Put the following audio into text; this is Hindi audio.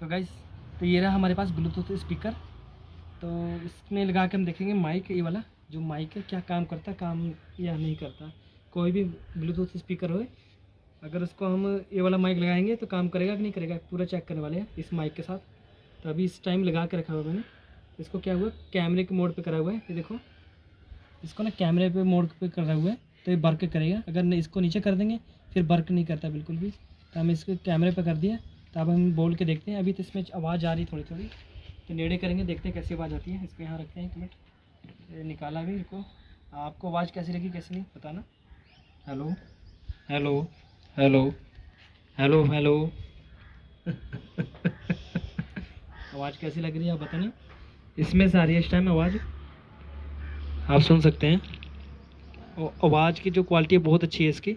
तो गाइस, तो ये रहा हमारे पास ब्लूटूथ स्पीकर। तो इसमें लगा के हम देखेंगे माइक, ये वाला जो माइक है क्या काम करता है, काम या नहीं करता। कोई भी ब्लूटूथ स्पीकर हो, अगर उसको हम ये वाला माइक लगाएंगे तो काम करेगा कि नहीं करेगा, पूरा चेक करने वाले हैं इस माइक के साथ। तो अभी इस टाइम लगा के रखा हुआ मैंने। इसको क्या हुआ, कैमरे के मोड पे करा हुआ है, ये देखो इसको ना कैमरे पे मोड पे करा हुआ है, तो ये वर्क करेगा। अगर इसको नीचे कर देंगे फिर वर्क नहीं करता बिल्कुल भी। तो हम इसको कैमरे पे कर दिया। तो अब हम बोल के देखते हैं। अभी तो इसमें आवाज़ आ रही थोड़ी थोड़ी, तो नेड़े करेंगे, देखते हैं कैसी आवाज़ आती है। इसको यहाँ रखते हैं, 1 मिनट। ये निकाला भी इनको। आपको आवाज़ कैसी लगी कैसी नहीं बताना। Hello hello hello hello hello आवाज़ कैसी लग रही है आप बताना। इसमें से आ रही है इस टाइम आवाज़, आप सुन सकते हैं। और आवाज़ की जो क्वालिटी है बहुत अच्छी है इसकी।